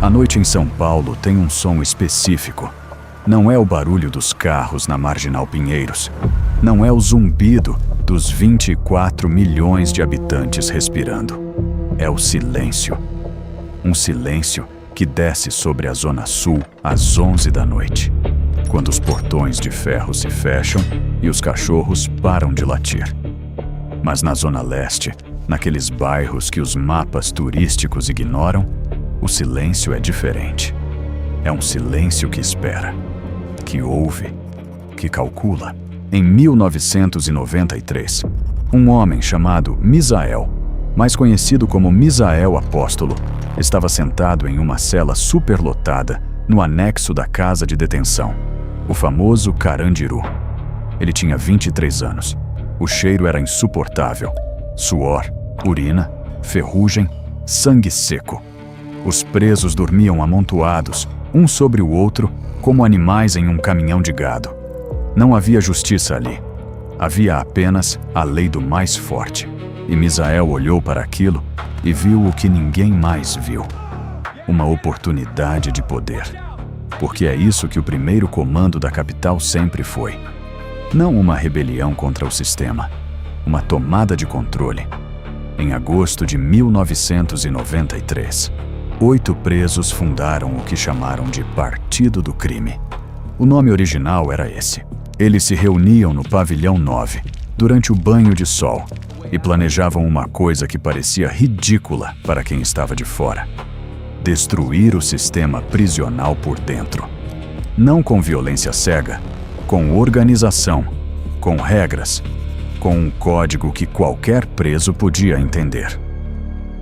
A noite em São Paulo tem um som específico. Não é o barulho dos carros na Marginal Pinheiros. Não é o zumbido dos 24 milhões de habitantes respirando. É o silêncio. Um silêncio que desce sobre a Zona Sul às 11 da noite, quando os portões de ferro se fecham e os cachorros param de latir. Mas na Zona Leste, naqueles bairros que os mapas turísticos ignoram, o silêncio é diferente. É um silêncio que espera, que ouve, que calcula. Em 1993, um homem chamado Misael, mais conhecido como Misael Apóstolo, estava sentado em uma cela superlotada no anexo da casa de detenção, o famoso Carandiru. Ele tinha 23 anos. O cheiro era insuportável. Suor, urina, ferrugem, sangue seco. Os presos dormiam amontoados, um sobre o outro, como animais em um caminhão de gado. Não havia justiça ali. Havia apenas a lei do mais forte. E Misael olhou para aquilo e viu o que ninguém mais viu. Uma oportunidade de poder. Porque é isso que o primeiro comando da capital sempre foi. Não uma rebelião contra o sistema, uma tomada de controle. Em agosto de 1993, 8 presos fundaram o que chamaram de Partido do Crime. O nome original era esse. Eles se reuniam no Pavilhão 9, durante o banho de sol, e planejavam uma coisa que parecia ridícula para quem estava de fora: destruir o sistema prisional por dentro. Não com violência cega, com organização, com regras, com um código que qualquer preso podia entender.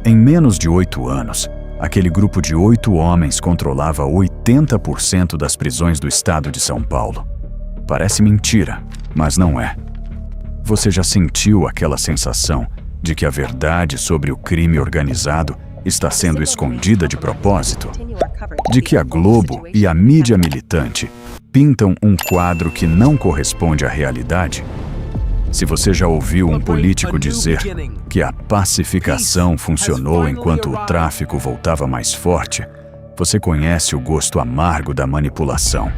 Em menos de 8 anos, aquele grupo de 8 homens controlava 80% das prisões do estado de São Paulo. Parece mentira, mas não é. Você já sentiu aquela sensação de que a verdade sobre o crime organizado está sendo escondida de propósito? De que a Globo e a mídia militante pintam um quadro que não corresponde à realidade? Se você já ouviu um político dizer que a pacificação funcionou enquanto o tráfico voltava mais forte, você conhece o gosto amargo da manipulação.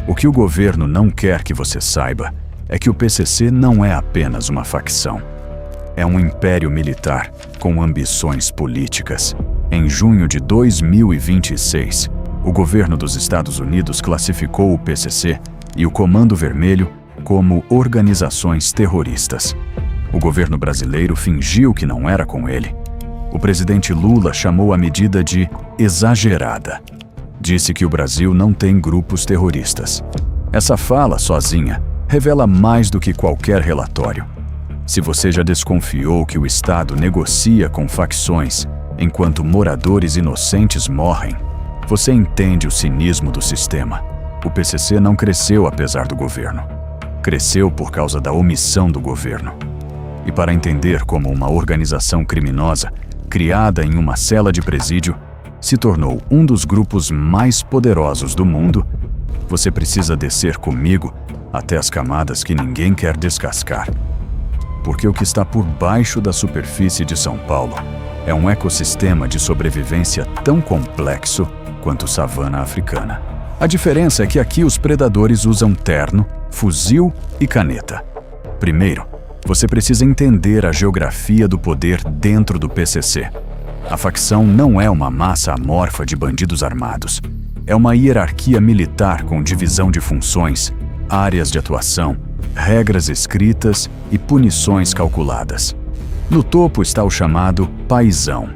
O que o governo não quer que você saiba é que o PCC não é apenas uma facção. É um império militar com ambições políticas. Em junho de 2026, o governo dos Estados Unidos classificou o PCC e o Comando Vermelho como organizações terroristas. O governo brasileiro fingiu que não era com ele. O presidente Lula chamou a medida de exagerada. Disse que o Brasil não tem grupos terroristas. Essa fala sozinha revela mais do que qualquer relatório. Se você já desconfiou que o Estado negocia com facções enquanto moradores inocentes morrem, você entende o cinismo do sistema. O PCC não cresceu apesar do governo. Cresceu por causa da omissão do governo. E para entender como uma organização criminosa, criada em uma cela de presídio, se tornou um dos grupos mais poderosos do mundo, você precisa descer comigo até as camadas que ninguém quer descascar. Porque o que está por baixo da superfície de São Paulo é um ecossistema de sobrevivência tão complexo quanto savana africana. A diferença é que aqui os predadores usam terno, fuzil e caneta. Primeiro, você precisa entender a geografia do poder dentro do PCC. A facção não é uma massa amorfa de bandidos armados. É uma hierarquia militar com divisão de funções, áreas de atuação, regras escritas e punições calculadas. No topo está o chamado Paizão,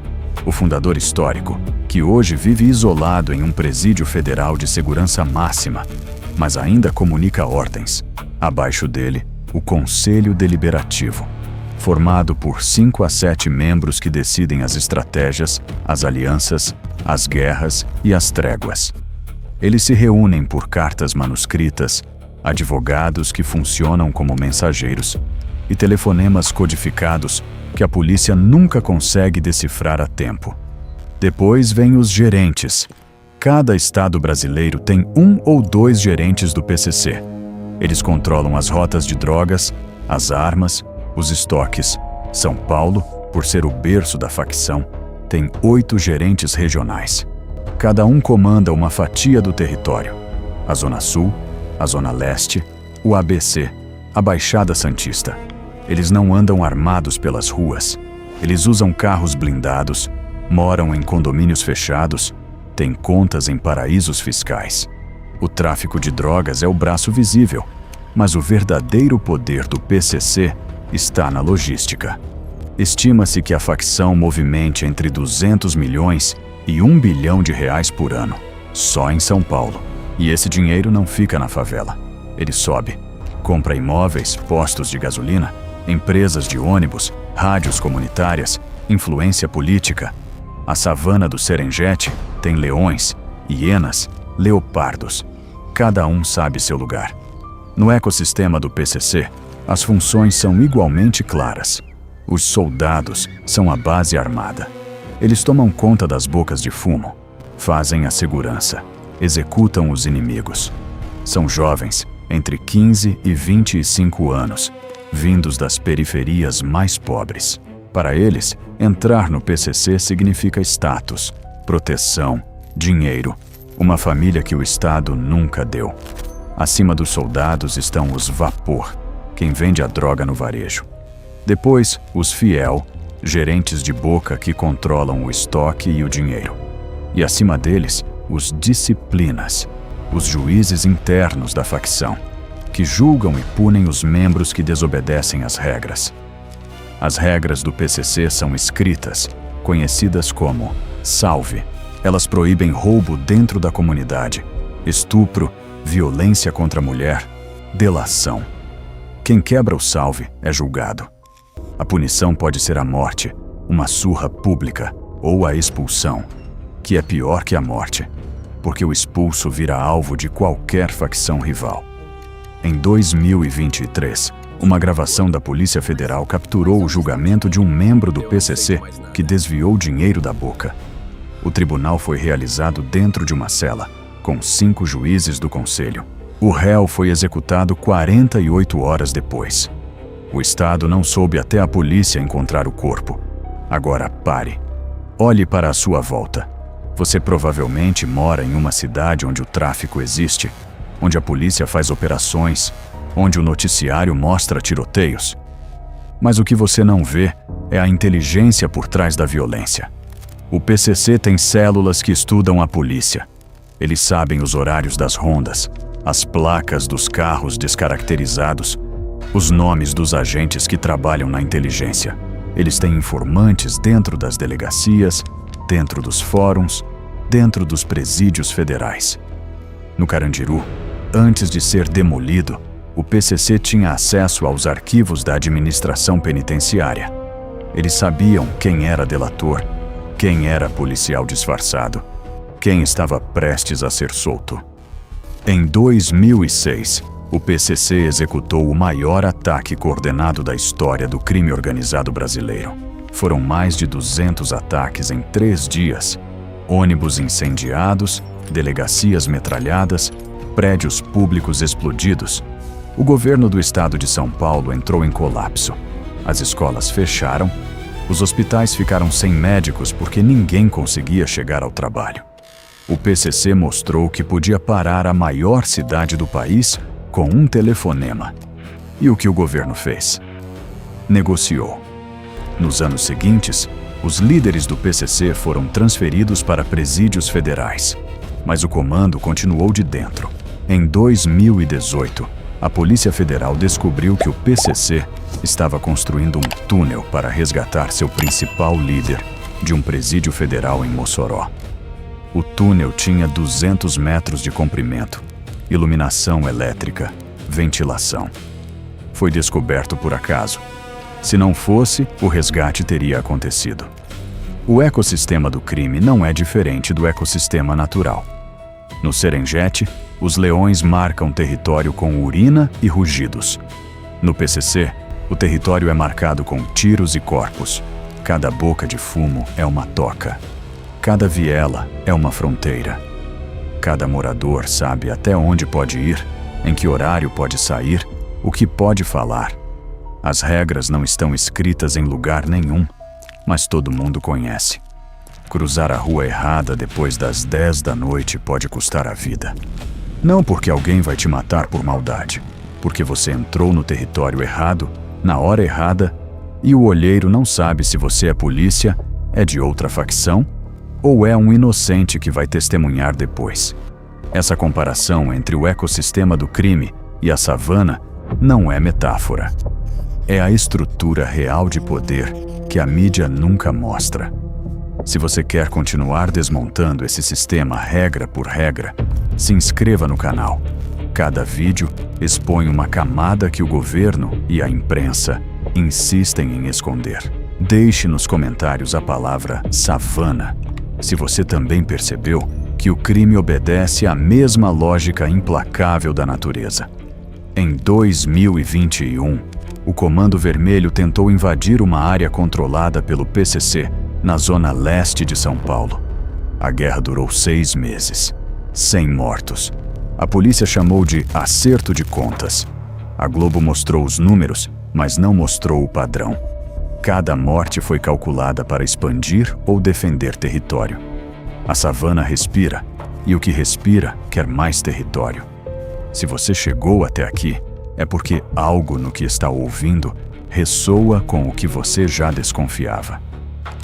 o fundador histórico, que hoje vive isolado em um presídio federal de segurança máxima, mas ainda comunica ordens. Abaixo dele, o Conselho Deliberativo, formado por 5 a 7 membros que decidem as estratégias, as alianças, as guerras e as tréguas. Eles se reúnem por cartas manuscritas, advogados que funcionam como mensageiros e telefonemas codificados que a polícia nunca consegue decifrar a tempo. Depois vêm os gerentes. Cada estado brasileiro tem 1 ou 2 gerentes do PCC. Eles controlam as rotas de drogas, as armas, os estoques. São Paulo, por ser o berço da facção, tem 8 gerentes regionais. Cada um comanda uma fatia do território. A Zona Sul, a Zona Leste, o ABC, a Baixada Santista. Eles não andam armados pelas ruas. Eles usam carros blindados, moram em condomínios fechados, têm contas em paraísos fiscais. O tráfico de drogas é o braço visível, mas o verdadeiro poder do PCC está na logística. Estima-se que a facção movimente entre 200 milhões e 1 bilhão de reais por ano, só em São Paulo. E esse dinheiro não fica na favela. Ele sobe, compra imóveis, postos de gasolina, empresas de ônibus, rádios comunitárias, influência política. A savana do Serengeti tem leões, hienas, leopardos. Cada um sabe seu lugar. No ecossistema do PCC, as funções são igualmente claras. Os soldados são a base armada. Eles tomam conta das bocas de fumo, fazem a segurança, executam os inimigos. São jovens, entre 15 e 25 anos, vindos das periferias mais pobres. Para eles, entrar no PCC significa status, proteção, dinheiro, uma família que o Estado nunca deu. Acima dos soldados estão os vapor, quem vende a droga no varejo. Depois, os fiel, gerentes de boca que controlam o estoque e o dinheiro. E acima deles, os disciplinas, os juízes internos da facção, que julgam e punem os membros que desobedecem às regras. As regras do PCC são escritas, conhecidas como salve. Elas proíbem roubo dentro da comunidade, estupro, violência contra a mulher, delação. Quem quebra o salve é julgado. A punição pode ser a morte, uma surra pública ou a expulsão, que é pior que a morte, porque o expulso vira alvo de qualquer facção rival. Em 2023, uma gravação da Polícia Federal capturou o julgamento de um membro do PCC que desviou dinheiro da boca. O tribunal foi realizado dentro de uma cela, com 5 juízes do conselho. O réu foi executado 48 horas depois. O Estado não soube até a polícia encontrar o corpo. Agora pare. Olhe para a sua volta. Você provavelmente mora em uma cidade onde o tráfico existe, onde a polícia faz operações, onde o noticiário mostra tiroteios. Mas o que você não vê é a inteligência por trás da violência. O PCC tem células que estudam a polícia. Eles sabem os horários das rondas, as placas dos carros descaracterizados, os nomes dos agentes que trabalham na inteligência. Eles têm informantes dentro das delegacias, dentro dos fóruns, dentro dos presídios federais. No Carandiru, antes de ser demolido, o PCC tinha acesso aos arquivos da administração penitenciária. Eles sabiam quem era delator, quem era policial disfarçado, quem estava prestes a ser solto. Em 2006, o PCC executou o maior ataque coordenado da história do crime organizado brasileiro. Foram mais de 200 ataques em 3 dias. Ônibus incendiados, delegacias metralhadas, prédios públicos explodidos. O governo do estado de São Paulo entrou em colapso. As escolas fecharam, os hospitais ficaram sem médicos porque ninguém conseguia chegar ao trabalho. O PCC mostrou que podia parar a maior cidade do país com um telefonema. E o que o governo fez? Negociou. Nos anos seguintes, os líderes do PCC foram transferidos para presídios federais, mas o comando continuou de dentro. Em 2018, a Polícia Federal descobriu que o PCC estava construindo um túnel para resgatar seu principal líder de um presídio federal em Mossoró. O túnel tinha 200 metros de comprimento, iluminação elétrica, ventilação. Foi descoberto por acaso. Se não fosse, o resgate teria acontecido. O ecossistema do crime não é diferente do ecossistema natural. No Serengeti, os leões marcam território com urina e rugidos. No PCC, o território é marcado com tiros e corpos. Cada boca de fumo é uma toca. Cada viela é uma fronteira. Cada morador sabe até onde pode ir, em que horário pode sair, o que pode falar. As regras não estão escritas em lugar nenhum, mas todo mundo conhece. Cruzar a rua errada depois das 10 da noite pode custar a vida. Não porque alguém vai te matar por maldade, porque você entrou no território errado, na hora errada, e o olheiro não sabe se você é polícia, é de outra facção, ou é um inocente que vai testemunhar depois. Essa comparação entre o ecossistema do crime e a savana não é metáfora. É a estrutura real de poder que a mídia nunca mostra. Se você quer continuar desmontando esse sistema regra por regra, se inscreva no canal. Cada vídeo expõe uma camada que o governo e a imprensa insistem em esconder. Deixe nos comentários a palavra savana, se você também percebeu que o crime obedece à mesma lógica implacável da natureza. Em 2021, o Comando Vermelho tentou invadir uma área controlada pelo PCC na zona leste de São Paulo. A guerra durou 6 meses, 100 mortos. A polícia chamou de acerto de contas. A Globo mostrou os números, mas não mostrou o padrão. Cada morte foi calculada para expandir ou defender território. A savana respira, e o que respira quer mais território. Se você chegou até aqui, é porque algo no que está ouvindo ressoa com o que você já desconfiava.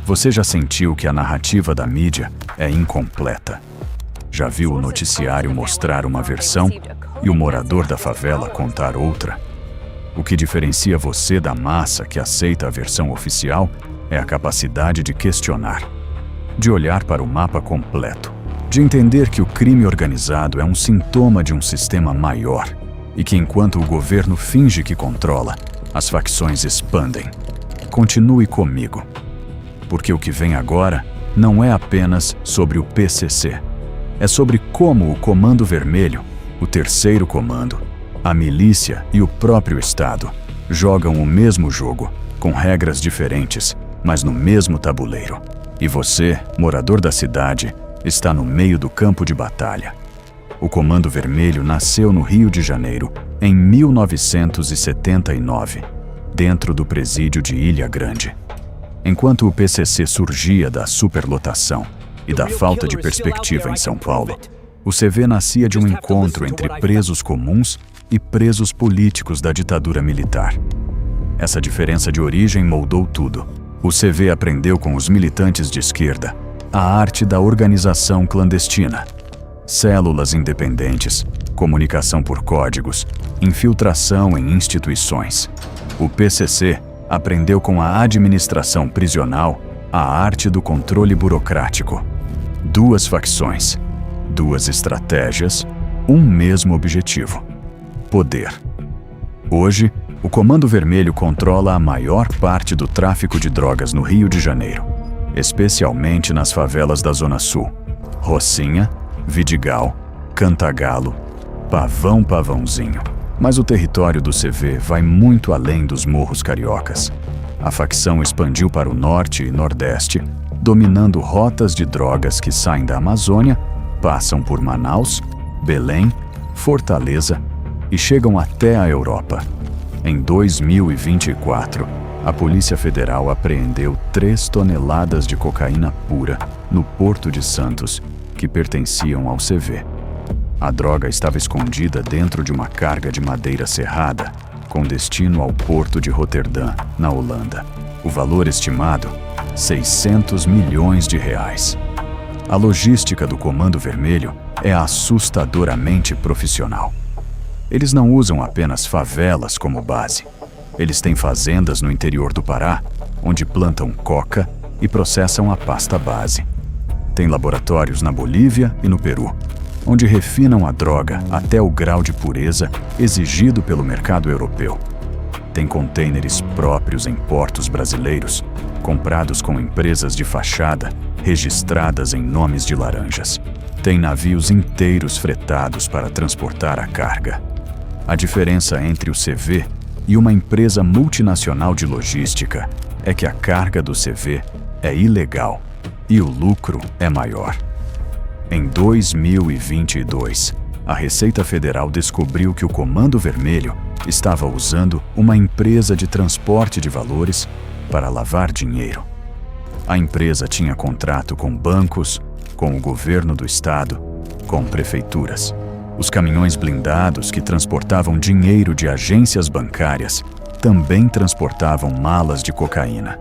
Você já sentiu que a narrativa da mídia é incompleta? Já viu o noticiário mostrar uma versão e o morador da favela contar outra? O que diferencia você da massa que aceita a versão oficial é a capacidade de questionar, de olhar para o mapa completo, de entender que o crime organizado é um sintoma de um sistema maior e que enquanto o governo finge que controla, as facções expandem. Continue comigo, porque o que vem agora não é apenas sobre o PCC. É sobre como o Comando Vermelho, o Terceiro Comando, a milícia e o próprio Estado jogam o mesmo jogo, com regras diferentes, mas no mesmo tabuleiro. E você, morador da cidade, está no meio do campo de batalha. O Comando Vermelho nasceu no Rio de Janeiro em 1979, dentro do presídio de Ilha Grande. Enquanto o PCC surgia da superlotação e da falta de perspectiva em São Paulo, o CV nascia de um encontro entre presos comuns e presos políticos da ditadura militar. Essa diferença de origem moldou tudo. O CV aprendeu com os militantes de esquerda a arte da organização clandestina, células independentes, comunicação por códigos, infiltração em instituições. O PCC aprendeu com a administração prisional a arte do controle burocrático. 2 facções, 2 estratégias, um mesmo objetivo: poder. Hoje, o Comando Vermelho controla a maior parte do tráfico de drogas no Rio de Janeiro, especialmente nas favelas da Zona Sul: Rocinha, Vidigal, Cantagalo, Pavãozinho. Mas o território do CV vai muito além dos morros cariocas. A facção expandiu para o norte e nordeste, dominando rotas de drogas que saem da Amazônia, passam por Manaus, Belém, Fortaleza e chegam até a Europa. Em 2024, a Polícia Federal apreendeu 3 toneladas de cocaína pura no Porto de Santos, que pertenciam ao CV. A droga estava escondida dentro de uma carga de madeira serrada, com destino ao porto de Roterdã, na Holanda. O valor estimado, R$600 milhões. A logística do Comando Vermelho é assustadoramente profissional. Eles não usam apenas favelas como base. Eles têm fazendas no interior do Pará, onde plantam coca e processam a pasta base. Tem laboratórios na Bolívia e no Peru, onde refinam a droga até o grau de pureza exigido pelo mercado europeu. Tem contêineres próprios em portos brasileiros, comprados com empresas de fachada, registradas em nomes de laranjas. Tem navios inteiros fretados para transportar a carga. A diferença entre o CV e uma empresa multinacional de logística é que a carga do CV é ilegal e o lucro é maior. Em 2022, a Receita Federal descobriu que o Comando Vermelho estava usando uma empresa de transporte de valores para lavar dinheiro. A empresa tinha contrato com bancos, com o governo do estado, com prefeituras. Os caminhões blindados que transportavam dinheiro de agências bancárias também transportavam malas de cocaína.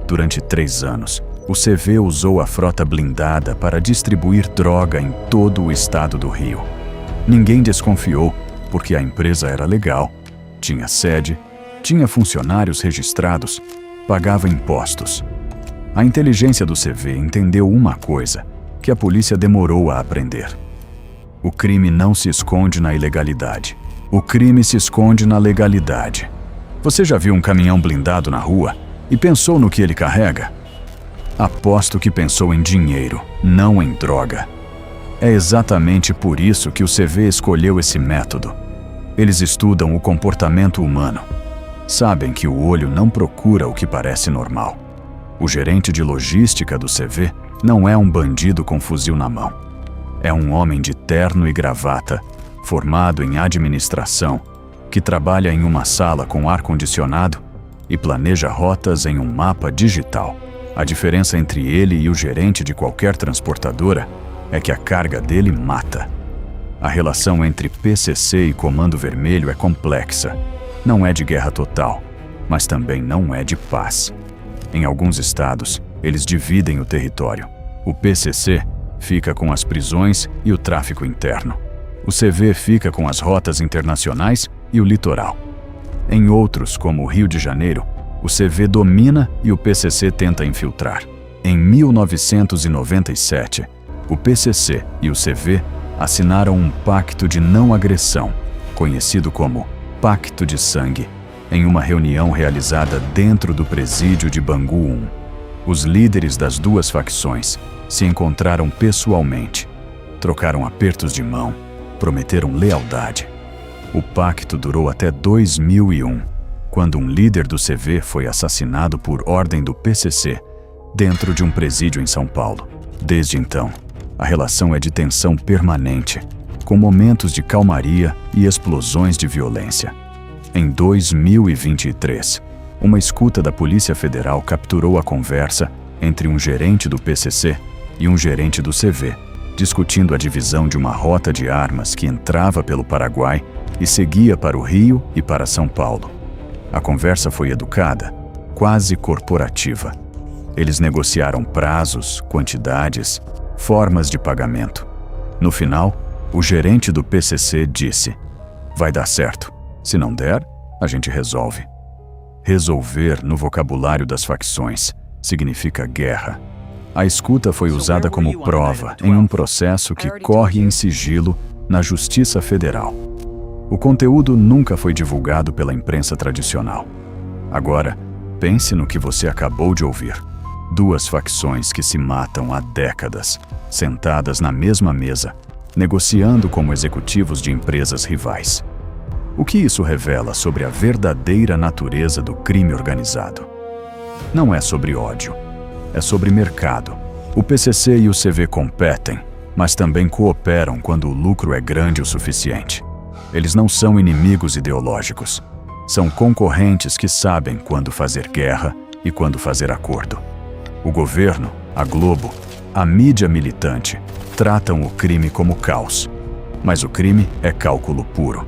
Durante 3 anos, o CV usou a frota blindada para distribuir droga em todo o estado do Rio. Ninguém desconfiou, porque a empresa era legal, tinha sede, tinha funcionários registrados, pagava impostos. A inteligência do CV entendeu uma coisa, que a polícia demorou a aprender. O crime não se esconde na ilegalidade. O crime se esconde na legalidade. Você já viu um caminhão blindado na rua e pensou no que ele carrega? Aposto que pensou em dinheiro, não em droga. É exatamente por isso que o CV escolheu esse método. Eles estudam o comportamento humano. Sabem que o olho não procura o que parece normal. O gerente de logística do CV não é um bandido com fuzil na mão. É um homem de terno e gravata, formado em administração, que trabalha em uma sala com ar-condicionado e planeja rotas em um mapa digital. A diferença entre ele e o gerente de qualquer transportadora é que a carga dele mata. A relação entre PCC e Comando Vermelho é complexa. Não é de guerra total, mas também não é de paz. Em alguns estados, eles dividem o território. O PCC fica com as prisões e o tráfico interno. O CV fica com as rotas internacionais e o litoral. Em outros, como o Rio de Janeiro, o CV domina e o PCC tenta infiltrar. Em 1997, o PCC e o CV assinaram um pacto de não agressão, conhecido como Pacto de Sangue, em uma reunião realizada dentro do presídio de Bangu 1. Os líderes das duas facções se encontraram pessoalmente, trocaram apertos de mão, prometeram lealdade. O pacto durou até 2001, quando um líder do CV foi assassinado por ordem do PCC dentro de um presídio em São Paulo. Desde então, a relação é de tensão permanente, com momentos de calmaria e explosões de violência. Em 2023, uma escuta da Polícia Federal capturou a conversa entre um gerente do PCC e um gerente do CV, discutindo a divisão de uma rota de armas que entrava pelo Paraguai e seguia para o Rio e para São Paulo. A conversa foi educada, quase corporativa. Eles negociaram prazos, quantidades, formas de pagamento. No final, o gerente do PCC disse: "Vai dar certo. Se não der, a gente resolve." Resolver, no vocabulário das facções, significa guerra. A escuta foi usada como prova em um processo que corre em sigilo na Justiça Federal. O conteúdo nunca foi divulgado pela imprensa tradicional. Agora, pense no que você acabou de ouvir. Duas facções que se matam há décadas, sentadas na mesma mesa, negociando como executivos de empresas rivais. O que isso revela sobre a verdadeira natureza do crime organizado? Não é sobre ódio, é sobre mercado. O PCC e o CV competem, mas também cooperam quando o lucro é grande o suficiente. Eles não são inimigos ideológicos. São concorrentes que sabem quando fazer guerra e quando fazer acordo. O governo, a Globo, a mídia militante tratam o crime como caos. Mas o crime é cálculo puro.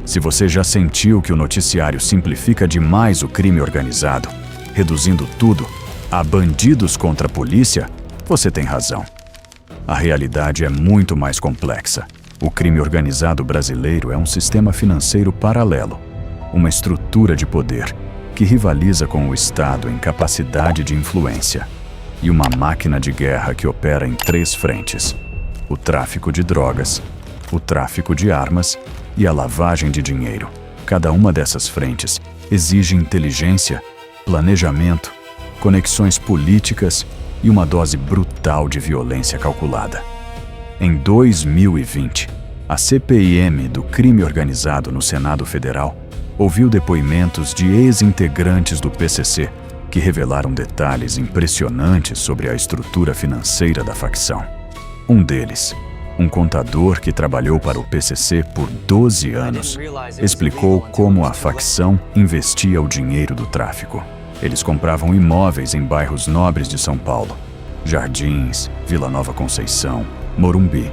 Se você já sentiu que o noticiário simplifica demais o crime organizado, reduzindo tudo a bandidos contra a polícia, você tem razão. A realidade é muito mais complexa. O crime organizado brasileiro é um sistema financeiro paralelo, uma estrutura de poder que rivaliza com o Estado em capacidade de influência, e uma máquina de guerra que opera em 3 frentes: o tráfico de drogas, o tráfico de armas e a lavagem de dinheiro. Cada uma dessas frentes exige inteligência, planejamento, conexões políticas e uma dose brutal de violência calculada. Em 2020, a CPI-M do crime organizado no Senado Federal ouviu depoimentos de ex-integrantes do PCC que revelaram detalhes impressionantes sobre a estrutura financeira da facção. Um deles, um contador que trabalhou para o PCC por 12 anos, explicou como a facção investia o dinheiro do tráfico. Eles compravam imóveis em bairros nobres de São Paulo: Jardins, Vila Nova Conceição, Morumbi.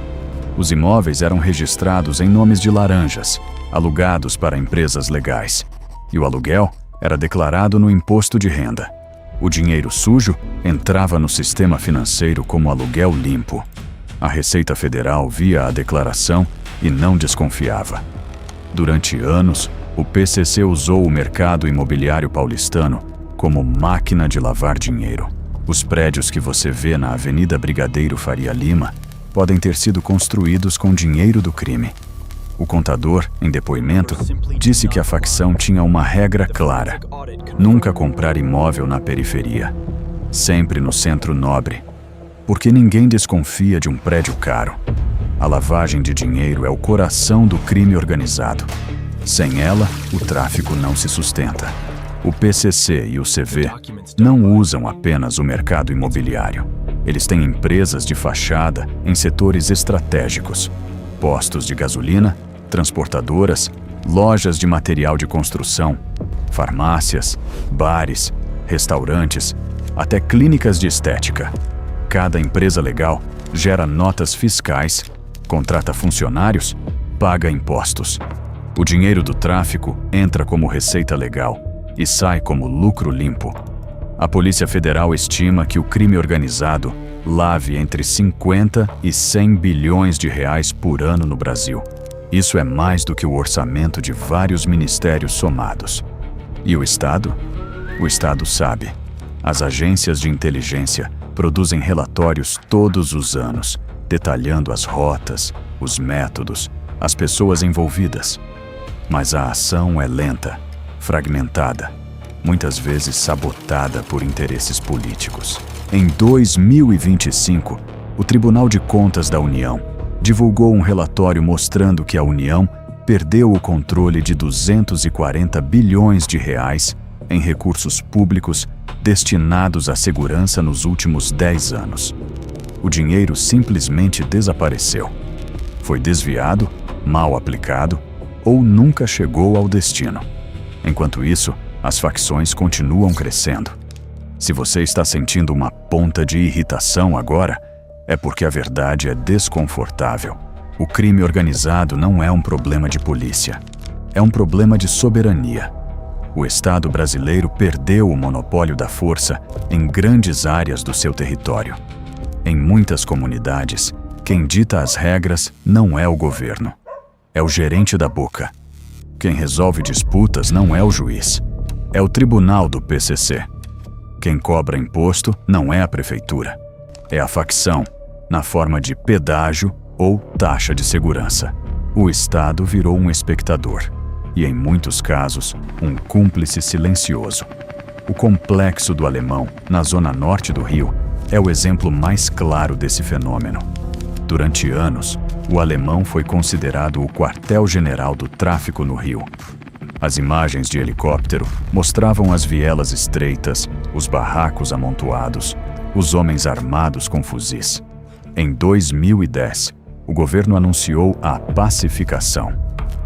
Os imóveis eram registrados em nomes de laranjas, alugados para empresas legais. E o aluguel era declarado no imposto de renda. O dinheiro sujo entrava no sistema financeiro como aluguel limpo. A Receita Federal via a declaração e não desconfiava. Durante anos, o PCC usou o mercado imobiliário paulistano como máquina de lavar dinheiro. Os prédios que você vê na Avenida Brigadeiro Faria Lima podem ter sido construídos com dinheiro do crime. O contador, em depoimento, disse que a facção tinha uma regra clara: nunca comprar imóvel na periferia, sempre no centro nobre, porque ninguém desconfia de um prédio caro. A lavagem de dinheiro é o coração do crime organizado. Sem ela, o tráfico não se sustenta. O PCC e o CV não usam apenas o mercado imobiliário. Eles têm empresas de fachada em setores estratégicos: postos de gasolina, transportadoras, lojas de material de construção, farmácias, bares, restaurantes, até clínicas de estética. Cada empresa legal gera notas fiscais, contrata funcionários, paga impostos. O dinheiro do tráfico entra como receita legal e sai como lucro limpo. A Polícia Federal estima que o crime organizado lave entre 50 e 100 bilhões de reais por ano no Brasil. Isso é mais do que o orçamento de vários ministérios somados. E o Estado? O Estado sabe. As agências de inteligência produzem relatórios todos os anos, detalhando as rotas, os métodos, as pessoas envolvidas. Mas a ação é lenta, fragmentada, muitas vezes sabotada por interesses políticos. Em 2025, o Tribunal de Contas da União divulgou um relatório mostrando que a União perdeu o controle de 240 bilhões de reais em recursos públicos destinados à segurança nos últimos 10 anos. O dinheiro simplesmente desapareceu. Foi desviado, mal aplicado ou nunca chegou ao destino. Enquanto isso, as facções continuam crescendo. Se você está sentindo uma ponta de irritação agora, é porque a verdade é desconfortável. O crime organizado não é um problema de polícia. É um problema de soberania. O Estado brasileiro perdeu o monopólio da força em grandes áreas do seu território. Em muitas comunidades, quem dita as regras não é o governo. É o gerente da boca. Quem resolve disputas não é o juiz. É o tribunal do PCC. Quem cobra imposto não é a prefeitura. É a facção, na forma de pedágio ou taxa de segurança. O Estado virou um espectador e, em muitos casos, um cúmplice silencioso. O Complexo do Alemão, na zona norte do Rio, é o exemplo mais claro desse fenômeno. Durante anos, o Alemão foi considerado o quartel-general do tráfico no Rio. As imagens de helicóptero mostravam as vielas estreitas, os barracos amontoados, os homens armados com fuzis. Em 2010, o governo anunciou a pacificação,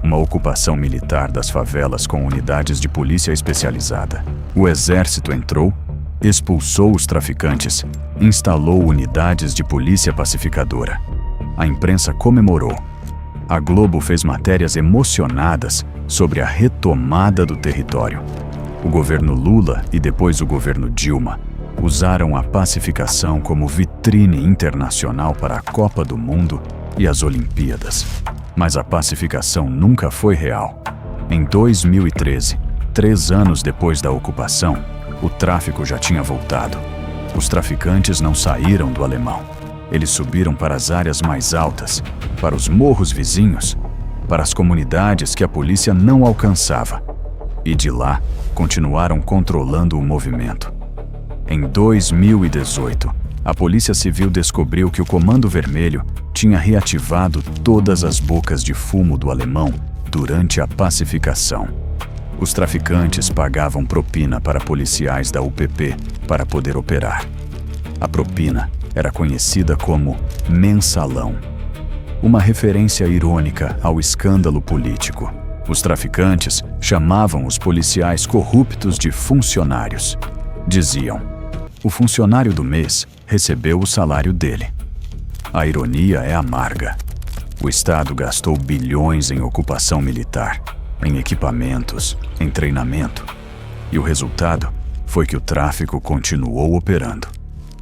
uma ocupação militar das favelas com unidades de polícia especializada. O exército entrou, expulsou os traficantes, instalou unidades de polícia pacificadora. A imprensa comemorou. A Globo fez matérias emocionadas sobre a retomada do território. O governo Lula e depois o governo Dilma usaram a pacificação como vitrine internacional para a Copa do Mundo e as Olimpíadas. Mas a pacificação nunca foi real. Em 2013, 3 anos depois da ocupação, o tráfico já tinha voltado. Os traficantes não saíram do Alemão. Eles subiram para as áreas mais altas, para os morros vizinhos, para as comunidades que a polícia não alcançava. E de lá, continuaram controlando o movimento. Em 2018, a Polícia Civil descobriu que o Comando Vermelho tinha reativado todas as bocas de fumo do Alemão durante a pacificação. Os traficantes pagavam propina para policiais da UPP para poder operar. A propina era conhecida como mensalão, uma referência irônica ao escândalo político. Os traficantes chamavam os policiais corruptos de funcionários. Diziam: o funcionário do mês recebeu o salário dele. A ironia é amarga. O Estado gastou bilhões em ocupação militar, em equipamentos, em treinamento. E o resultado foi que o tráfico continuou operando,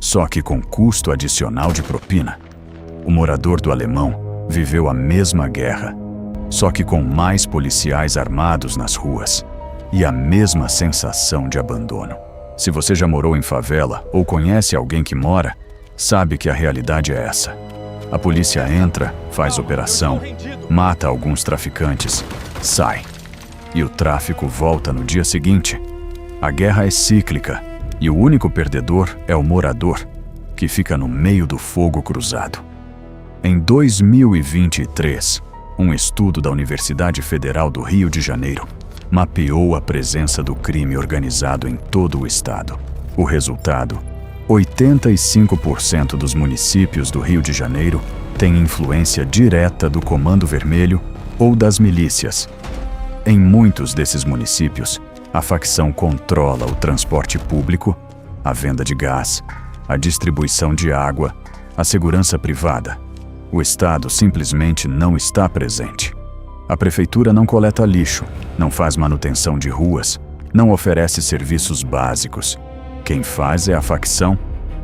só que com custo adicional de propina. O morador do Alemão viveu a mesma guerra, só que com mais policiais armados nas ruas e a mesma sensação de abandono. Se você já morou em favela ou conhece alguém que mora, sabe que a realidade é essa. A polícia entra, faz operação, mata alguns traficantes, sai. E o tráfico volta no dia seguinte. A guerra é cíclica e o único perdedor é o morador, que fica no meio do fogo cruzado. Em 2023, um estudo da Universidade Federal do Rio de Janeiro mapeou a presença do crime organizado em todo o estado. O resultado: 85% dos municípios do Rio de Janeiro têm influência direta do Comando Vermelho ou das milícias. Em muitos desses municípios, a facção controla o transporte público, a venda de gás, a distribuição de água, a segurança privada. O Estado simplesmente não está presente. A prefeitura não coleta lixo, não faz manutenção de ruas, não oferece serviços básicos. Quem faz é a facção,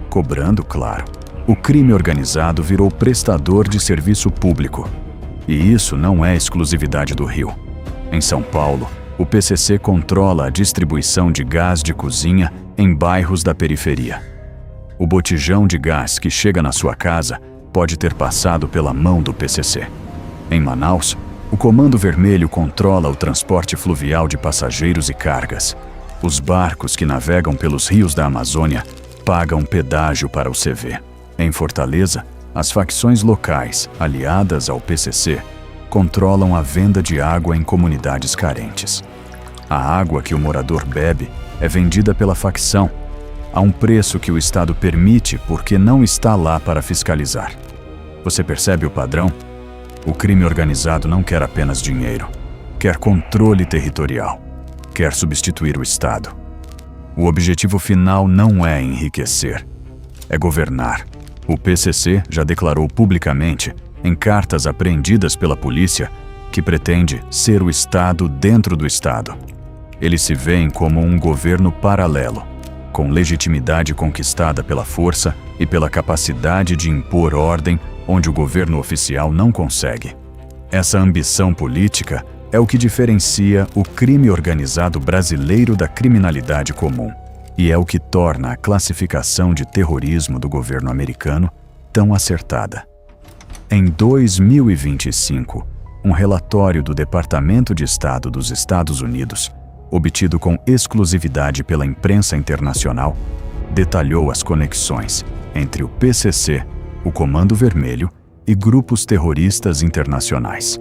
cobrando, claro. O crime organizado virou prestador de serviço público. E isso não é exclusividade do Rio. Em São Paulo, o PCC controla a distribuição de gás de cozinha em bairros da periferia. O botijão de gás que chega na sua casa pode ter passado pela mão do PCC. Em Manaus, o Comando Vermelho controla o transporte fluvial de passageiros e cargas. Os barcos que navegam pelos rios da Amazônia pagam pedágio para o CV. Em Fortaleza, as facções locais, aliadas ao PCC, controlam a venda de água em comunidades carentes. A água que o morador bebe é vendida pela facção, a um preço que o Estado permite porque não está lá para fiscalizar. Você percebe o padrão? O crime organizado não quer apenas dinheiro, quer controle territorial, quer substituir o Estado. O objetivo final não é enriquecer, é governar. O PCC já declarou publicamente, em cartas apreendidas pela polícia, que pretende ser o Estado dentro do Estado. Eles se veem como um governo paralelo, com legitimidade conquistada pela força e pela capacidade de impor ordem onde o governo oficial não consegue. Essa ambição política é o que diferencia o crime organizado brasileiro da criminalidade comum, e é o que torna a classificação de terrorismo do governo americano tão acertada. Em 2025, um relatório do Departamento de Estado dos Estados Unidos, obtido com exclusividade pela imprensa internacional, detalhou as conexões entre o PCC, o Comando Vermelho e grupos terroristas internacionais.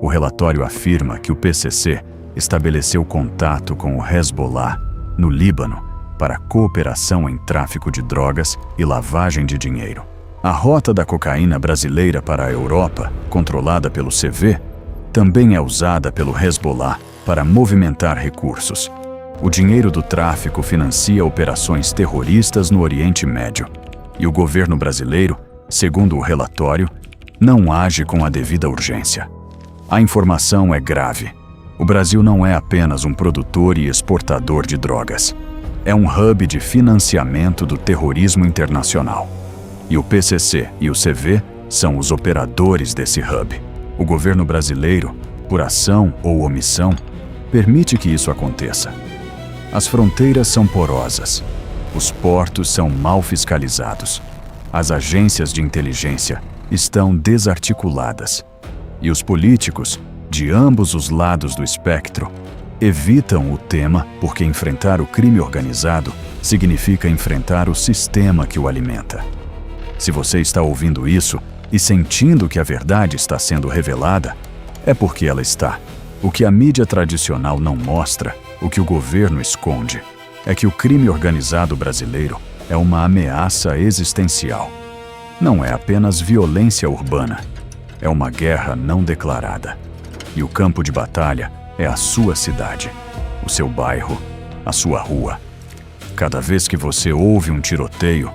O relatório afirma que o PCC estabeleceu contato com o Hezbollah, no Líbano, para cooperação em tráfico de drogas e lavagem de dinheiro. A rota da cocaína brasileira para a Europa, controlada pelo CV, também é usada pelo Hezbollah para movimentar recursos. O dinheiro do tráfico financia operações terroristas no Oriente Médio. E o governo brasileiro, segundo o relatório, não age com a devida urgência. A informação é grave. O Brasil não é apenas um produtor e exportador de drogas. É um hub de financiamento do terrorismo internacional. E o PCC e o CV são os operadores desse hub. O governo brasileiro, por ação ou omissão, permite que isso aconteça. As fronteiras são porosas. Os portos são mal fiscalizados. As agências de inteligência estão desarticuladas. E os políticos, de ambos os lados do espectro, evitam o tema porque enfrentar o crime organizado significa enfrentar o sistema que o alimenta. Se você está ouvindo isso e sentindo que a verdade está sendo revelada, é porque ela está. O que a mídia tradicional não mostra, o que o governo esconde, é que o crime organizado brasileiro é uma ameaça existencial. Não é apenas violência urbana, é uma guerra não declarada. E o campo de batalha é a sua cidade, o seu bairro, a sua rua. Cada vez que você ouve um tiroteio,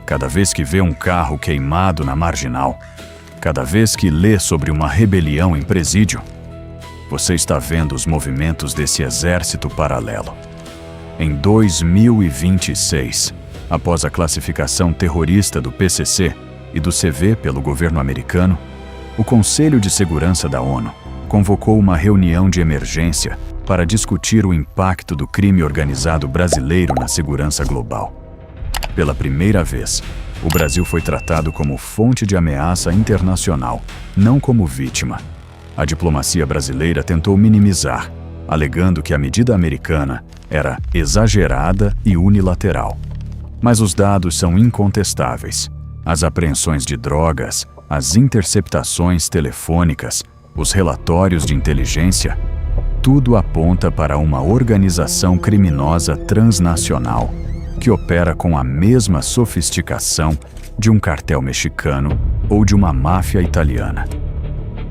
cada vez que vê um carro queimado na marginal, cada vez que lê sobre uma rebelião em presídio, você está vendo os movimentos desse exército paralelo. Em 2026, após a classificação terrorista do PCC e do CV pelo governo americano, o Conselho de Segurança da ONU convocou uma reunião de emergência para discutir o impacto do crime organizado brasileiro na segurança global. Pela primeira vez, o Brasil foi tratado como fonte de ameaça internacional, não como vítima. A diplomacia brasileira tentou minimizar, alegando que a medida americana era exagerada e unilateral. Mas os dados são incontestáveis. As apreensões de drogas, as interceptações telefônicas, os relatórios de inteligência, tudo aponta para uma organização criminosa transnacional que opera com a mesma sofisticação de um cartel mexicano ou de uma máfia italiana.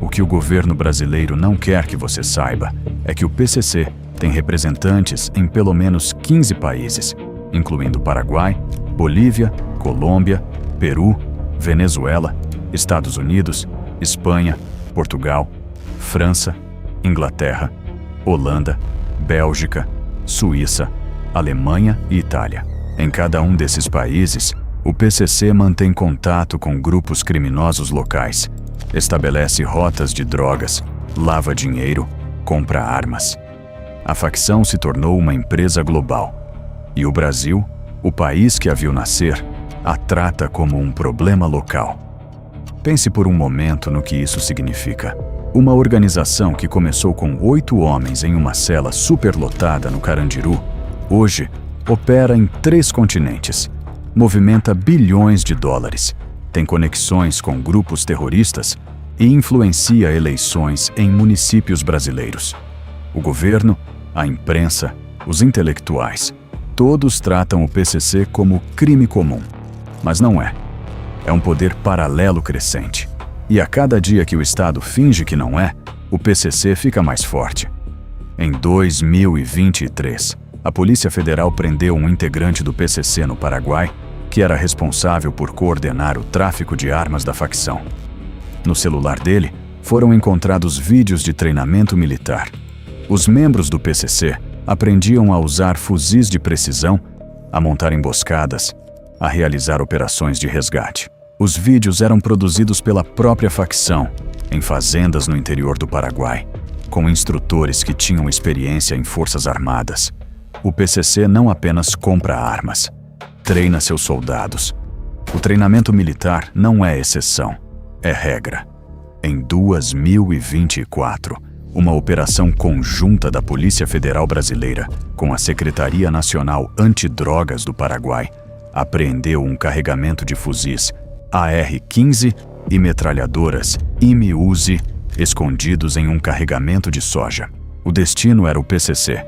O que o governo brasileiro não quer que você saiba é que o PCC tem representantes em pelo menos 15 países, incluindo Paraguai, Bolívia, Colômbia, Peru, Venezuela, Estados Unidos, Espanha, Portugal, França, Inglaterra, Holanda, Bélgica, Suíça, Alemanha e Itália. Em cada um desses países, o PCC mantém contato com grupos criminosos locais, estabelece rotas de drogas, lava dinheiro, compra armas. A facção se tornou uma empresa global. E o Brasil, o país que a viu nascer, a trata como um problema local. Pense por um momento no que isso significa. Uma organização que começou com 8 homens em uma cela superlotada no Carandiru, hoje opera em 3 continentes, movimenta bilhões de dólares, tem conexões com grupos terroristas e influencia eleições em municípios brasileiros. O governo, a imprensa, os intelectuais, todos tratam o PCC como crime comum. Mas não é. É um poder paralelo crescente. E a cada dia que o Estado finge que não é, o PCC fica mais forte. Em 2023, a Polícia Federal prendeu um integrante do PCC no Paraguai, que era responsável por coordenar o tráfico de armas da facção. No celular dele, foram encontrados vídeos de treinamento militar. Os membros do PCC aprendiam a usar fuzis de precisão, a montar emboscadas, a realizar operações de resgate. Os vídeos eram produzidos pela própria facção, em fazendas no interior do Paraguai, com instrutores que tinham experiência em forças armadas. O PCC não apenas compra armas, treina seus soldados. O treinamento militar não é exceção, é regra. Em 2024, uma operação conjunta da Polícia Federal Brasileira com a Secretaria Nacional Antidrogas do Paraguai apreendeu um carregamento de fuzis AR-15 e metralhadoras IMI-UZI escondidos em um carregamento de soja. O destino era o PCC.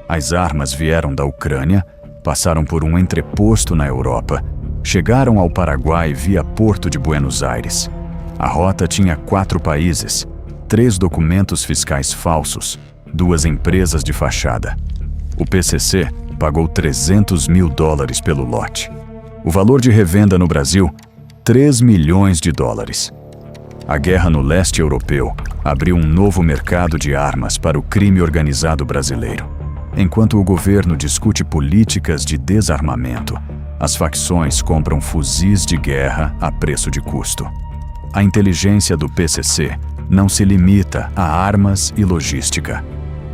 As armas vieram da Ucrânia, passaram por um entreposto na Europa, chegaram ao Paraguai via Porto de Buenos Aires. A rota tinha 4 países, 3 documentos fiscais falsos, 2 empresas de fachada. O PCC pagou $300 mil pelo lote. O valor de revenda no Brasil, $3 milhões. A guerra no leste europeu abriu um novo mercado de armas para o crime organizado brasileiro. Enquanto o governo discute políticas de desarmamento, as facções compram fuzis de guerra a preço de custo. A inteligência do PCC não se limita a armas e logística.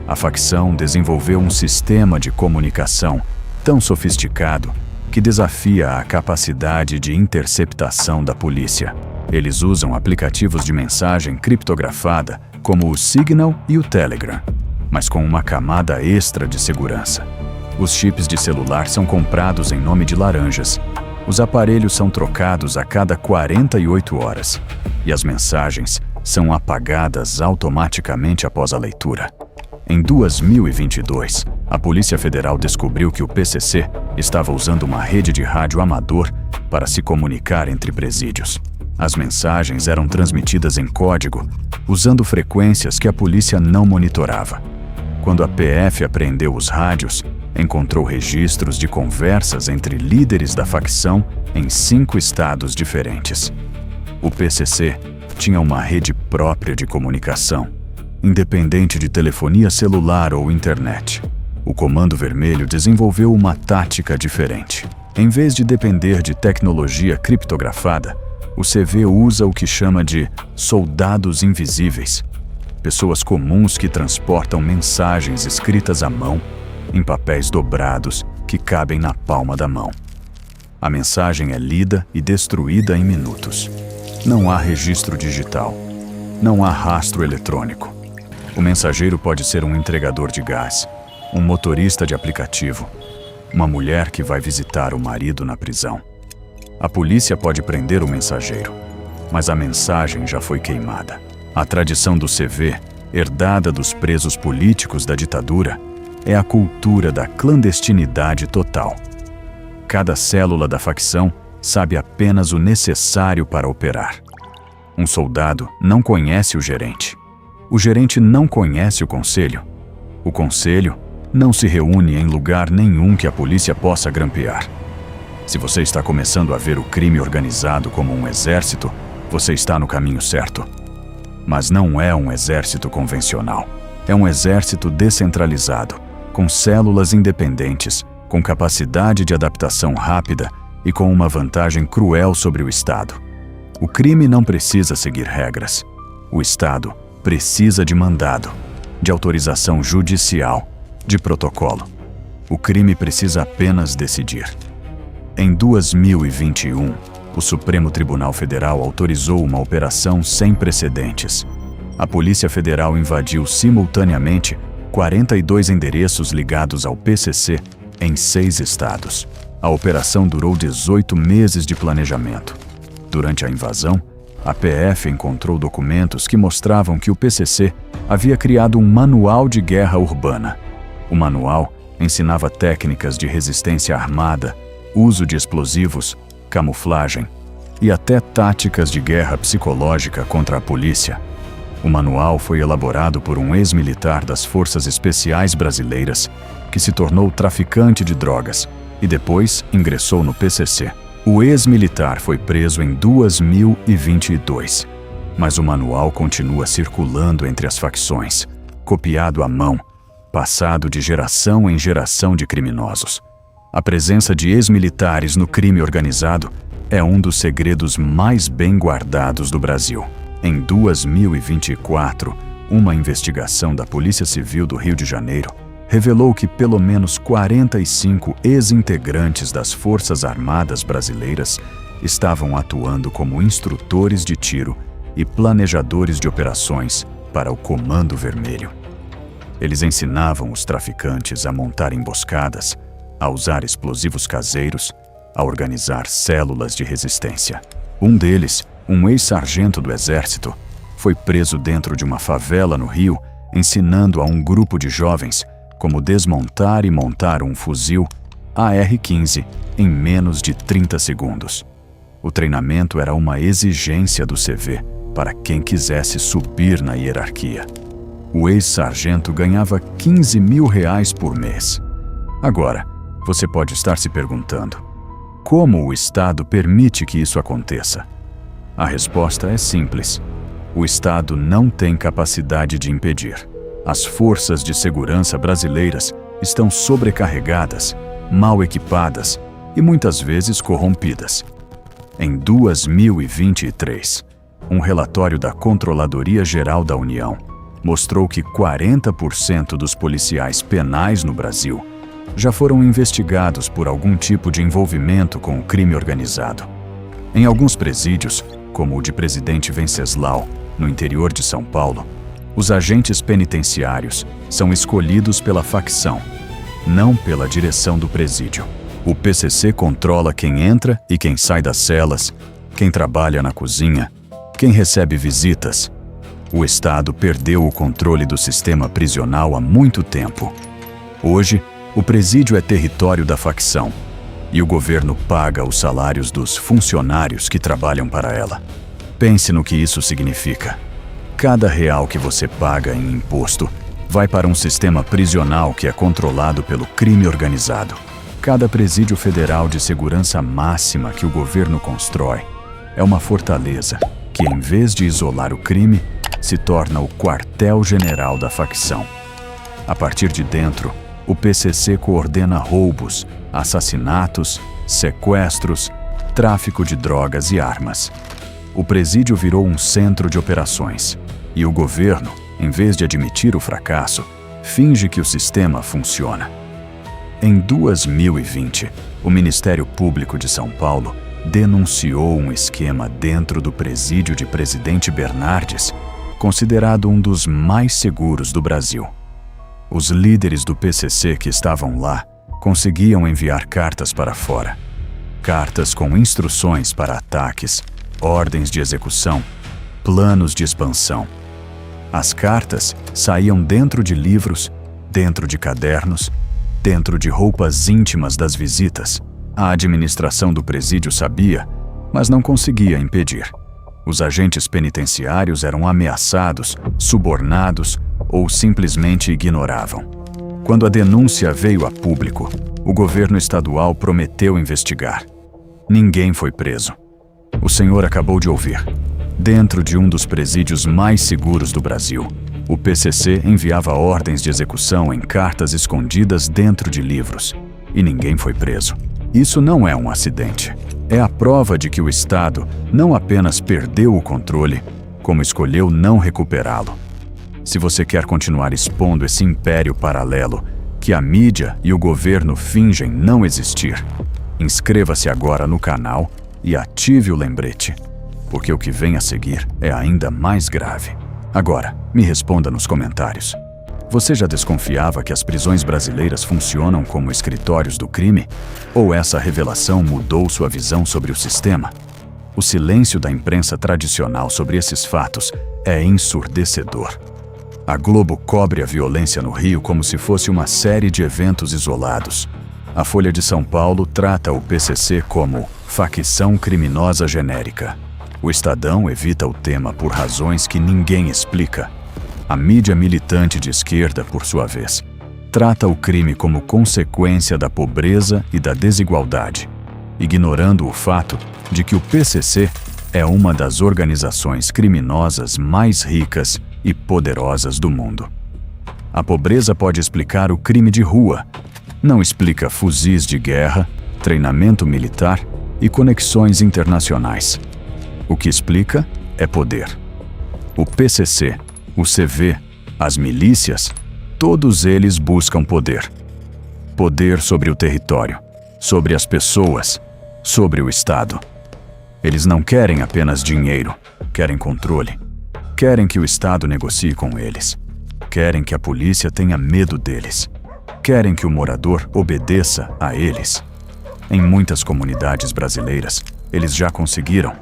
A facção desenvolveu um sistema de comunicação tão sofisticado que desafia a capacidade de interceptação da polícia. Eles usam aplicativos de mensagem criptografada como o Signal e o Telegram, mas com uma camada extra de segurança. Os chips de celular são comprados em nome de laranjas. Os aparelhos são trocados a cada 48 horas e as mensagens são apagadas automaticamente após a leitura. Em 2022, a Polícia Federal descobriu que o PCC estava usando uma rede de rádio amador para se comunicar entre presídios. As mensagens eram transmitidas em código, usando frequências que a polícia não monitorava. Quando a PF apreendeu os rádios, encontrou registros de conversas entre líderes da facção em 5 estados diferentes. O PCC tinha uma rede própria de comunicação, independente de telefonia celular ou internet. O Comando Vermelho desenvolveu uma tática diferente. Em vez de depender de tecnologia criptografada, o CV usa o que chama de soldados invisíveis, pessoas comuns que transportam mensagens escritas à mão em papéis dobrados que cabem na palma da mão. A mensagem é lida e destruída em minutos. Não há registro digital. Não há rastro eletrônico. O mensageiro pode ser um entregador de gás, um motorista de aplicativo, uma mulher que vai visitar o marido na prisão. A polícia pode prender o mensageiro, mas a mensagem já foi queimada. A tradição do CV, herdada dos presos políticos da ditadura, é a cultura da clandestinidade total. Cada célula da facção sabe apenas o necessário para operar. Um soldado não conhece o gerente. O gerente não conhece o conselho. O conselho não se reúne em lugar nenhum que a polícia possa grampear. Se você está começando a ver o crime organizado como um exército, você está no caminho certo. Mas não é um exército convencional. É um exército descentralizado, com células independentes, com capacidade de adaptação rápida e com uma vantagem cruel sobre o Estado. O crime não precisa seguir regras. O Estado precisa de mandado, de autorização judicial, de protocolo. O crime precisa apenas decidir. Em 2021, o Supremo Tribunal Federal autorizou uma operação sem precedentes. A Polícia Federal invadiu simultaneamente 42 endereços ligados ao PCC em 6 estados. A operação durou 18 meses de planejamento. Durante a invasão, a PF encontrou documentos que mostravam que o PCC havia criado um manual de guerra urbana. O manual ensinava técnicas de resistência armada, uso de explosivos, camuflagem e até táticas de guerra psicológica contra a polícia. O manual foi elaborado por um ex-militar das Forças Especiais Brasileiras que se tornou traficante de drogas e depois ingressou no PCC. O ex-militar foi preso em 2022, mas o manual continua circulando entre as facções, copiado à mão, passado de geração em geração de criminosos. A presença de ex-militares no crime organizado é um dos segredos mais bem guardados do Brasil. Em 2024, uma investigação da Polícia Civil do Rio de Janeiro revelou que pelo menos 45 ex-integrantes das Forças Armadas brasileiras estavam atuando como instrutores de tiro e planejadores de operações para o Comando Vermelho. Eles ensinavam os traficantes a montar emboscadas, a usar explosivos caseiros, a organizar células de resistência. Um deles, um ex-sargento do Exército, foi preso dentro de uma favela no Rio, ensinando a um grupo de jovens como desmontar e montar um fuzil AR-15 em menos de 30 segundos. O treinamento era uma exigência do CV para quem quisesse subir na hierarquia. O ex-sargento ganhava R$15 mil por mês. Agora, você pode estar se perguntando: como o Estado permite que isso aconteça? A resposta é simples. O Estado não tem capacidade de impedir. As forças de segurança brasileiras estão sobrecarregadas, mal equipadas e muitas vezes corrompidas. Em 2023, um relatório da Controladoria Geral da União mostrou que 40% dos policiais penais no Brasil já foram investigados por algum tipo de envolvimento com o crime organizado. Em alguns presídios, como o de Presidente Venceslau, no interior de São Paulo, os agentes penitenciários são escolhidos pela facção, não pela direção do presídio. O PCC controla quem entra e quem sai das celas, quem trabalha na cozinha, quem recebe visitas. O Estado perdeu o controle do sistema prisional há muito tempo. Hoje, o presídio é território da facção e o governo paga os salários dos funcionários que trabalham para ela. Pense no que isso significa. Cada real que você paga em imposto vai para um sistema prisional que é controlado pelo crime organizado. Cada presídio federal de segurança máxima que o governo constrói é uma fortaleza que, em vez de isolar o crime, se torna o quartel-general da facção. A partir de dentro, o PCC coordena roubos, assassinatos, sequestros, tráfico de drogas e armas. O presídio virou um centro de operações, e o governo, em vez de admitir o fracasso, finge que o sistema funciona. Em 2020, o Ministério Público de São Paulo denunciou um esquema dentro do presídio de Presidente Bernardes, considerado um dos mais seguros do Brasil. Os líderes do PCC que estavam lá conseguiam enviar cartas para fora. Cartas com instruções para ataques, ordens de execução, planos de expansão. As cartas saíam dentro de livros, dentro de cadernos, dentro de roupas íntimas das visitas. A administração do presídio sabia, mas não conseguia impedir. Os agentes penitenciários eram ameaçados, subornados ou simplesmente ignoravam. Quando a denúncia veio a público, o governo estadual prometeu investigar. Ninguém foi preso. O senhor acabou de ouvir. Dentro de um dos presídios mais seguros do Brasil, o PCC enviava ordens de execução em cartas escondidas dentro de livros, e ninguém foi preso. Isso não é um acidente. É a prova de que o Estado não apenas perdeu o controle, como escolheu não recuperá-lo. Se você quer continuar expondo esse império paralelo, que a mídia e o governo fingem não existir, inscreva-se agora no canal e ative o lembrete, porque o que vem a seguir é ainda mais grave. Agora, me responda nos comentários. Você já desconfiava que as prisões brasileiras funcionam como escritórios do crime? Ou essa revelação mudou sua visão sobre o sistema? O silêncio da imprensa tradicional sobre esses fatos é ensurdecedor. A Globo cobre a violência no Rio como se fosse uma série de eventos isolados. A Folha de São Paulo trata o PCC como facção criminosa genérica. O Estadão evita o tema por razões que ninguém explica. A mídia militante de esquerda, por sua vez, trata o crime como consequência da pobreza e da desigualdade, ignorando o fato de que o PCC é uma das organizações criminosas mais ricas e poderosas do mundo. A pobreza pode explicar o crime de rua, não explica fuzis de guerra, treinamento militar e conexões internacionais. O que explica é poder. O PCC, o CV, as milícias, todos eles buscam poder. Poder sobre o território, sobre as pessoas, sobre o Estado. Eles não querem apenas dinheiro, querem controle. Querem que o Estado negocie com eles. Querem que a polícia tenha medo deles. Querem que o morador obedeça a eles. Em muitas comunidades brasileiras, eles já conseguiram.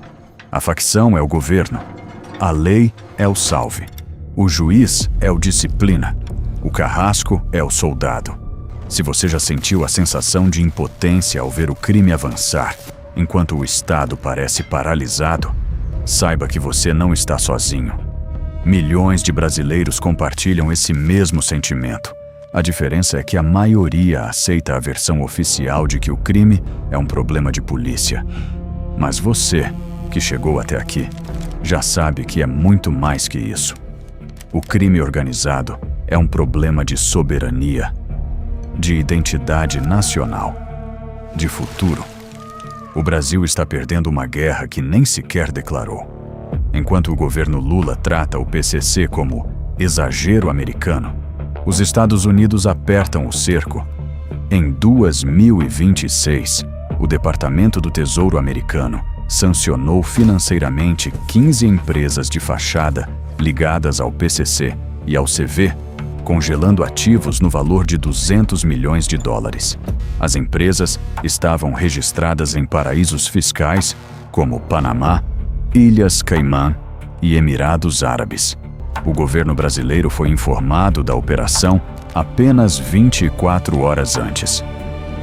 A facção é o governo. A lei é o salve. O juiz é o disciplina. O carrasco é o soldado. Se você já sentiu a sensação de impotência ao ver o crime avançar, enquanto o Estado parece paralisado, saiba que você não está sozinho. Milhões de brasileiros compartilham esse mesmo sentimento. A diferença é que a maioria aceita a versão oficial de que o crime é um problema de polícia. Mas você, que chegou até aqui, já sabe que é muito mais que isso. O crime organizado é um problema de soberania, de identidade nacional, de futuro. O Brasil está perdendo uma guerra que nem sequer declarou. Enquanto o governo Lula trata o PCC como exagero americano, os Estados Unidos apertam o cerco. Em 2026, o Departamento do Tesouro americano sancionou financeiramente 15 empresas de fachada ligadas ao PCC e ao CV, congelando ativos no valor de 200 milhões de dólares. As empresas estavam registradas em paraísos fiscais como Panamá, Ilhas Caimã e Emirados Árabes. O governo brasileiro foi informado da operação apenas 24 horas antes.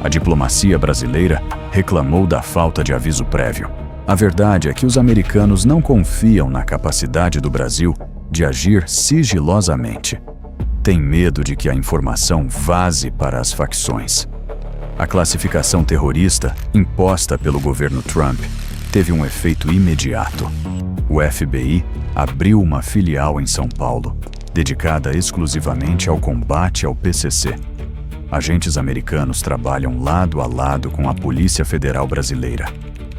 A diplomacia brasileira reclamou da falta de aviso prévio. A verdade é que os americanos não confiam na capacidade do Brasil de agir sigilosamente. Tem medo de que a informação vaze para as facções. A classificação terrorista imposta pelo governo Trump teve um efeito imediato. O FBI abriu uma filial em São Paulo, dedicada exclusivamente ao combate ao PCC. Agentes americanos trabalham lado a lado com a Polícia Federal Brasileira,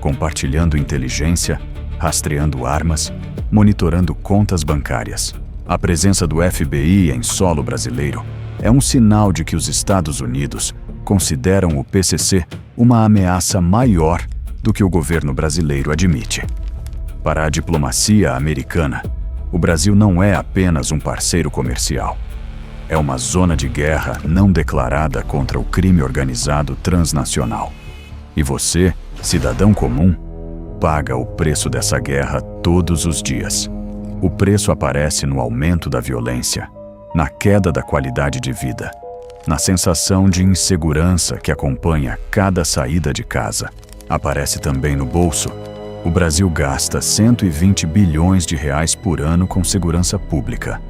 compartilhando inteligência, rastreando armas, monitorando contas bancárias. A presença do FBI em solo brasileiro é um sinal de que os Estados Unidos consideram o PCC uma ameaça maior do que o governo brasileiro admite. Para a diplomacia americana, o Brasil não é apenas um parceiro comercial. É uma zona de guerra não declarada contra o crime organizado transnacional. E você, cidadão comum, paga o preço dessa guerra todos os dias. O preço aparece no aumento da violência, na queda da qualidade de vida, na sensação de insegurança que acompanha cada saída de casa. Aparece também no bolso. O Brasil gasta 120 bilhões de reais por ano com segurança pública.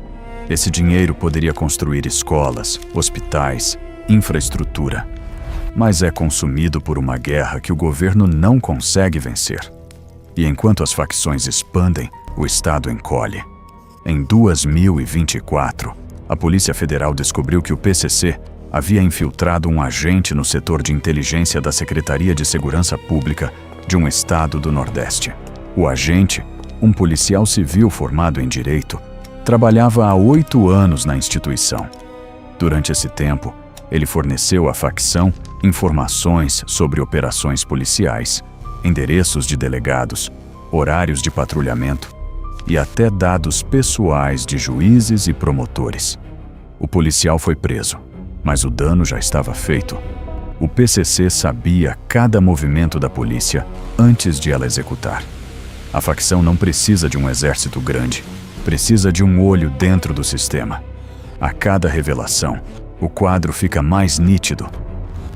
Esse dinheiro poderia construir escolas, hospitais, infraestrutura, mas é consumido por uma guerra que o governo não consegue vencer. E enquanto as facções expandem, o Estado encolhe. Em 2024, a Polícia Federal descobriu que o PCC havia infiltrado um agente no setor de inteligência da Secretaria de Segurança Pública de um estado do Nordeste. O agente, um policial civil formado em Direito, trabalhava há 8 anos na instituição. Durante esse tempo, ele forneceu à facção informações sobre operações policiais, endereços de delegados, horários de patrulhamento e até dados pessoais de juízes e promotores. O policial foi preso, mas o dano já estava feito. O PCC sabia cada movimento da polícia antes de ela executar. A facção não precisa de um exército grande, precisa de um olho dentro do sistema. A cada revelação, o quadro fica mais nítido.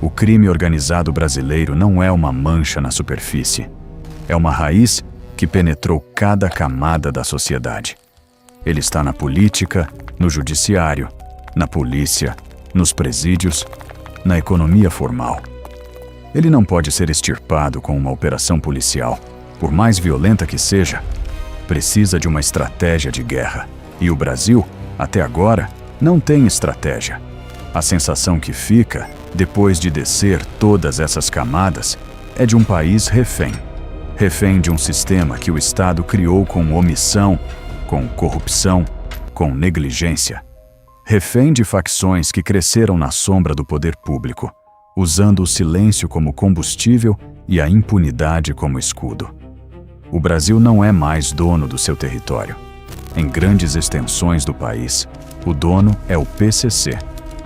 O crime organizado brasileiro não é uma mancha na superfície. É uma raiz que penetrou cada camada da sociedade. Ele está na política, no judiciário, na polícia, nos presídios, na economia formal. Ele não pode ser extirpado com uma operação policial, por mais violenta que seja. Precisa de uma estratégia de guerra. E o Brasil, até agora, não tem estratégia. A sensação que fica, depois de descer todas essas camadas, é de um país refém. Refém de um sistema que o Estado criou com omissão, com corrupção, com negligência. Refém de facções que cresceram na sombra do poder público, usando o silêncio como combustível e a impunidade como escudo. O Brasil não é mais dono do seu território. Em grandes extensões do país, o dono é o PCC,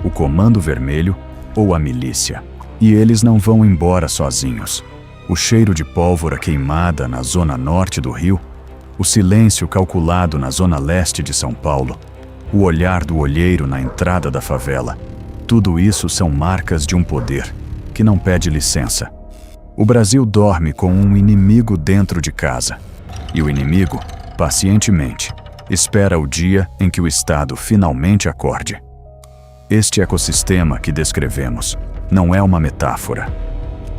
o Comando Vermelho ou a milícia. E eles não vão embora sozinhos. O cheiro de pólvora queimada na zona norte do Rio, o silêncio calculado na zona leste de São Paulo, o olhar do olheiro na entrada da favela, tudo isso são marcas de um poder que não pede licença. O Brasil dorme com um inimigo dentro de casa, e o inimigo, pacientemente, espera o dia em que o Estado finalmente acorde. Este ecossistema que descrevemos não é uma metáfora.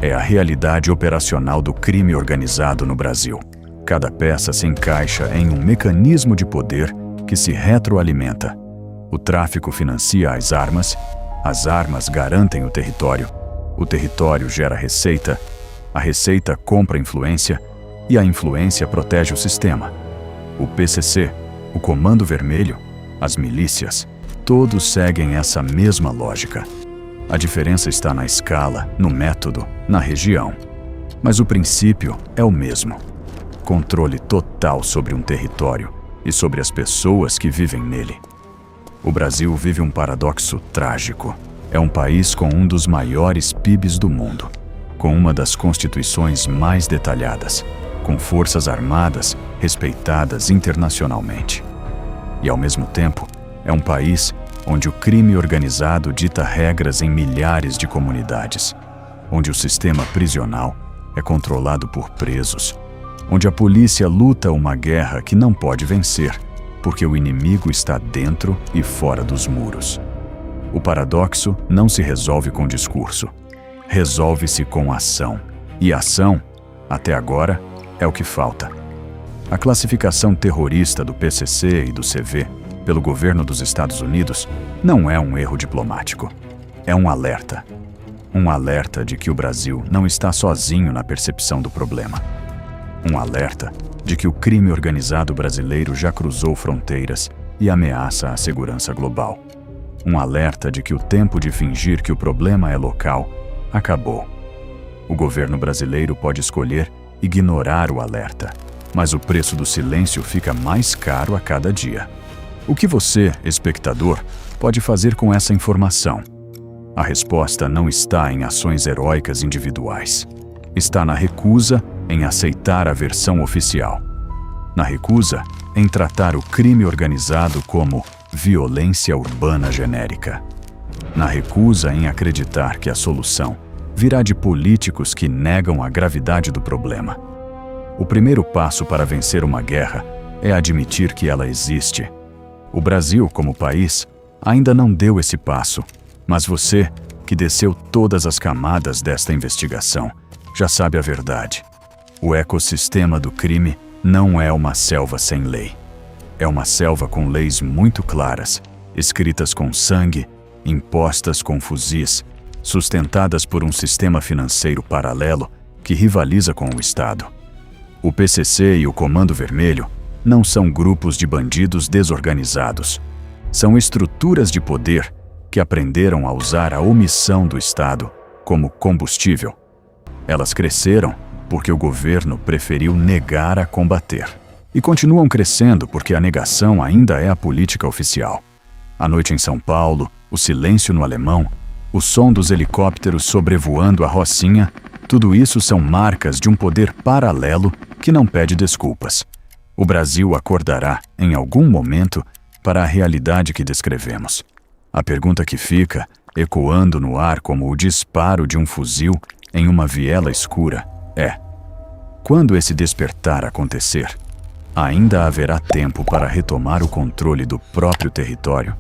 É a realidade operacional do crime organizado no Brasil. Cada peça se encaixa em um mecanismo de poder que se retroalimenta. O tráfico financia as armas garantem o território gera receita, a receita compra influência e a influência protege o sistema. O PCC, o Comando Vermelho, as milícias, todos seguem essa mesma lógica. A diferença está na escala, no método, na região. Mas o princípio é o mesmo. Controle total sobre um território e sobre as pessoas que vivem nele. O Brasil vive um paradoxo trágico. É um país com um dos maiores PIBs do mundo, com uma das constituições mais detalhadas, com forças armadas respeitadas internacionalmente. E, ao mesmo tempo, é um país onde o crime organizado dita regras em milhares de comunidades, onde o sistema prisional é controlado por presos, onde a polícia luta uma guerra que não pode vencer, porque o inimigo está dentro e fora dos muros. O paradoxo não se resolve com discurso, resolve-se com ação. E ação, até agora, é o que falta. A classificação terrorista do PCC e do CV pelo governo dos Estados Unidos não é um erro diplomático. É um alerta. Um alerta de que o Brasil não está sozinho na percepção do problema. Um alerta de que o crime organizado brasileiro já cruzou fronteiras e ameaça a segurança global. Um alerta de que o tempo de fingir que o problema é local acabou. O governo brasileiro pode escolher ignorar o alerta, mas o preço do silêncio fica mais caro a cada dia. O que você, espectador, pode fazer com essa informação? A resposta não está em ações heróicas individuais. Está na recusa em aceitar a versão oficial. Na recusa em tratar o crime organizado como violência urbana genérica. Na recusa em acreditar que a solução virá de políticos que negam a gravidade do problema. O primeiro passo para vencer uma guerra é admitir que ela existe. O Brasil, como país, ainda não deu esse passo, mas você, que desceu todas as camadas desta investigação, já sabe a verdade. O ecossistema do crime não é uma selva sem lei. É uma selva com leis muito claras, escritas com sangue, impostas com fuzis, sustentadas por um sistema financeiro paralelo que rivaliza com o Estado. O PCC e o Comando Vermelho não são grupos de bandidos desorganizados. São estruturas de poder que aprenderam a usar a omissão do Estado como combustível. Elas cresceram porque o governo preferiu negar a combater. E continuam crescendo porque a negação ainda é a política oficial. A noite em São Paulo, o silêncio no Alemão, o som dos helicópteros sobrevoando a Rocinha, tudo isso são marcas de um poder paralelo que não pede desculpas. O Brasil acordará, em algum momento, para a realidade que descrevemos. A pergunta que fica, ecoando no ar como o disparo de um fuzil em uma viela escura, é: quando esse despertar acontecer, ainda haverá tempo para retomar o controle do próprio território?